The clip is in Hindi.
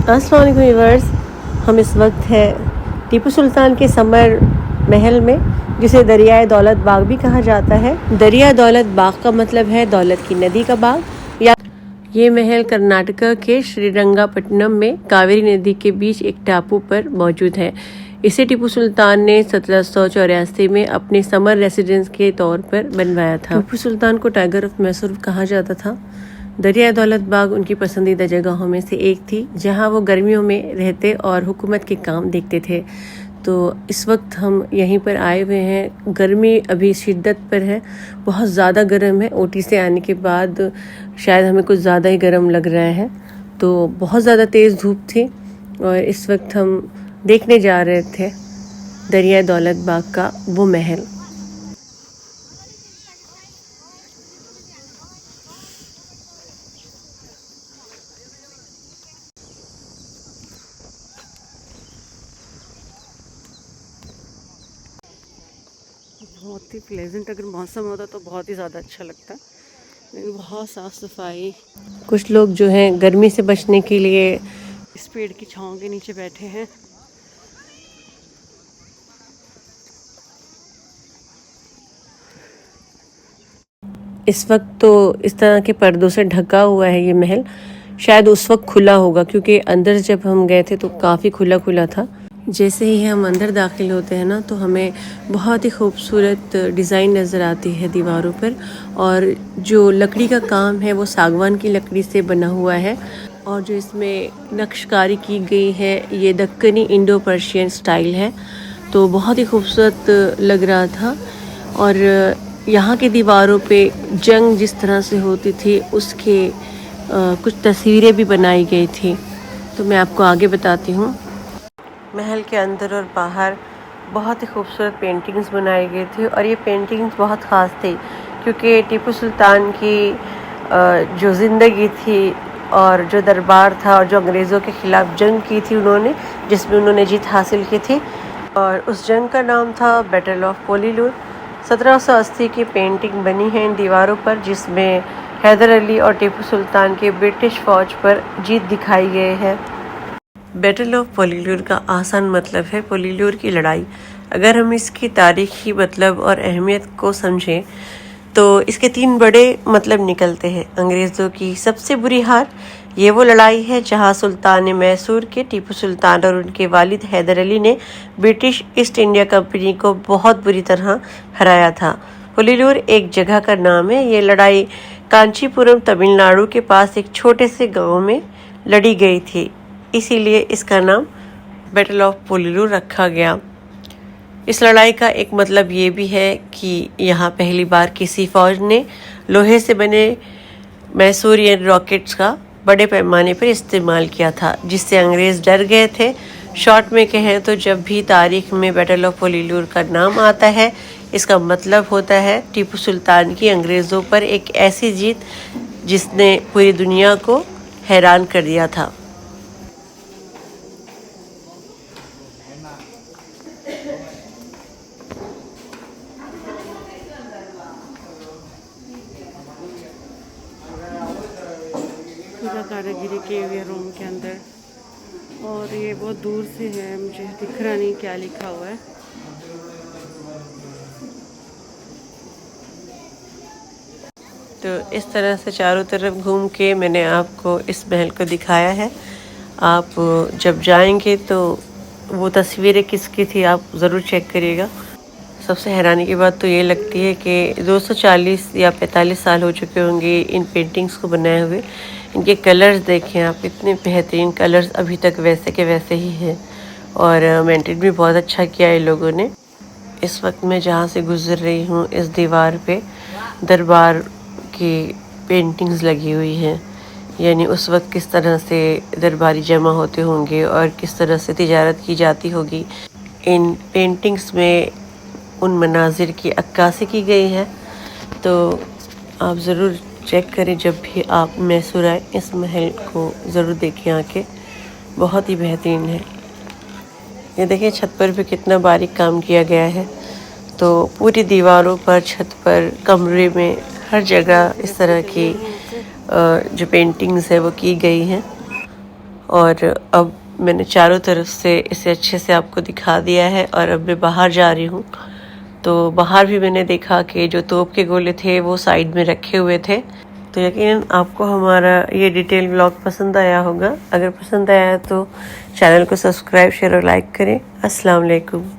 अस्सलाम वालेकुम व्यूअर्स, हम इस वक्त है टीपू सुल्तान के समर महल में, जिसे दरियाए दौलत बाग भी कहा जाता है। दरिया दौलत बाग का मतलब है दौलत की नदी का बाग। या ये महल कर्नाटका के श्रीरंगापट्टनम में कावेरी नदी के बीच एक टापू पर मौजूद है। इसे टीपू सुल्तान ने 1784 में अपने समर रेसिडेंस के तौर पर बनवाया था। टीपू सुल्तान को टाइगर ऑफ मैसूर कहा जाता था। दरिया दौलत बाग उनकी पसंदीदा जगहों में से एक थी, जहां वो गर्मियों में रहते और हुकूमत के काम देखते थे। तो इस वक्त हम यहीं पर आए हुए हैं। गर्मी अभी शिद्दत पर है, बहुत ज़्यादा गर्म है। ओटी से आने के बाद शायद हमें कुछ ज़्यादा ही गर्म लग रहा है। तो बहुत ज़्यादा तेज़ धूप थी और इस वक्त हम देखने जा रहे थे दरिया दौलत बाग का वो महल। बहुत ही प्लेजेंट अगर मौसम होता तो बहुत ही ज़्यादा अच्छा लगता, लेकिन बहुत साफ़ सफाई। कुछ लोग जो हैं गर्मी से बचने के लिए इस पेड़ की छांव के नीचे बैठे हैं। इस वक्त तो इस तरह के पर्दों से ढका हुआ है ये महल। शायद उस वक्त खुला होगा, क्योंकि अंदर जब हम गए थे तो काफ़ी खुला खुला था। जैसे ही हम अंदर दाखिल होते हैं ना, तो हमें बहुत ही खूबसूरत डिज़ाइन नज़र आती है दीवारों पर। और जो लकड़ी का काम है वो सागवान की लकड़ी से बना हुआ है। और जो इसमें नक्शकारी की गई है ये दक्कनी इंडो पर्शियन स्टाइल है। तो बहुत ही खूबसूरत लग रहा था। और यहाँ की दीवारों पे जंग जिस तरह से होती थी उसके कुछ तस्वीरें भी बनाई गई थी। तो मैं आपको आगे बताती हूँ। महल के अंदर और बाहर बहुत ही खूबसूरत पेंटिंग्स बनाई गई थी। और ये पेंटिंग्स बहुत ख़ास थी, क्योंकि टीपू सुल्तान की जो ज़िंदगी थी और जो दरबार था और जो अंग्रेज़ों के ख़िलाफ़ जंग की थी उन्होंने, जिसमें उन्होंने जीत हासिल की थी, और उस जंग का नाम था बैटल ऑफ पोलीलूर। 1780 की पेंटिंग बनी है इन दीवारों पर, जिसमें हैदर अली और टीपू सुल्तान के ब्रिटिश फ़ौज पर जीत दिखाई गई है। बैटल ऑफ पोलीलूर का आसान मतलब है पोलीलूर की लड़ाई। अगर हम इसकी तारीखी मतलब और अहमियत को समझें तो इसके 3 बड़े मतलब निकलते हैं। अंग्रेज़ों की सबसे बुरी हार, ये वो लड़ाई है जहां सुल्तान मैसूर के टीपू सुल्तान और उनके वालिद हैदर अली ने ब्रिटिश ईस्ट इंडिया कंपनी को बहुत बुरी तरह हराया था। पोलीलूर एक जगह का नाम है। ये लड़ाई कांचीपुरम तमिलनाडु के पास एक छोटे से गांव में लड़ी गई थी, इसीलिए इसका नाम बैटल ऑफ पोलीलूर रखा गया। इस लड़ाई का एक मतलब ये भी है कि यहाँ पहली बार किसी फौज ने लोहे से बने मैसूरियन रॉकेट्स का बड़े पैमाने पर इस्तेमाल किया था, जिससे अंग्रेज़ डर गए थे। शॉर्ट में कहें तो जब भी तारीख में बैटल ऑफ पोलीलूर का नाम आता है, इसका मतलब होता है टीपू सुल्तान की अंग्रेज़ों पर एक ऐसी जीत जिसने पूरी दुनिया को हैरान कर दिया था। पूरा कारीगरी किए हुए रूम के अंदर, और ये बहुत दूर से है, मुझे दिख रहा नहीं क्या लिखा हुआ है। तो इस तरह से चारों तरफ घूम के मैंने आपको इस महल को दिखाया है। आप जब जाएंगे तो वो तस्वीरें किसकी थी आप ज़रूर चेक करिएगा। सबसे हैरानी की बात तो ये लगती है कि 240 या 45 साल हो चुके होंगे इन पेंटिंग्स को बनाए हुए। इनके कलर्स देखें आप, इतने बेहतरीन कलर्स अभी तक वैसे के वैसे ही हैं। और मेंटेन भी बहुत अच्छा किया है लोगों ने। इस वक्त मैं जहाँ से गुज़र रही हूँ, इस दीवार पे दरबार की पेंटिंग्स लगी हुई हैं। यानी उस वक्त किस तरह से दरबारी जमा होते होंगे और किस तरह से तिजारत की जाती होगी। इन पेंटिंग्स में उन मनाजिर की अक्कासी की गई है। तो आप ज़रूर चेक करें जब भी आप मैसूर आए, इस महल को ज़रूर देखें आके, बहुत ही बेहतरीन है। ये देखिए छत पर भी कितना बारीक काम किया गया है। तो पूरी दीवारों पर, छत पर, कमरे में, हर जगह इस तरह की जो पेंटिंग्स है वो की गई हैं। और अब मैंने चारों तरफ से इसे अच्छे से आपको दिखा दिया है। और अब मैं बाहर जा रही हूँ, तो बाहर भी मैंने देखा कि जो तोप के गोले थे वो साइड में रखे हुए थे। तो यकीनन आपको हमारा ये डिटेल व्लॉग पसंद आया होगा। अगर पसंद आया तो चैनल को सब्सक्राइब, शेयर और लाइक करें। अस्सलाम वालेकुम।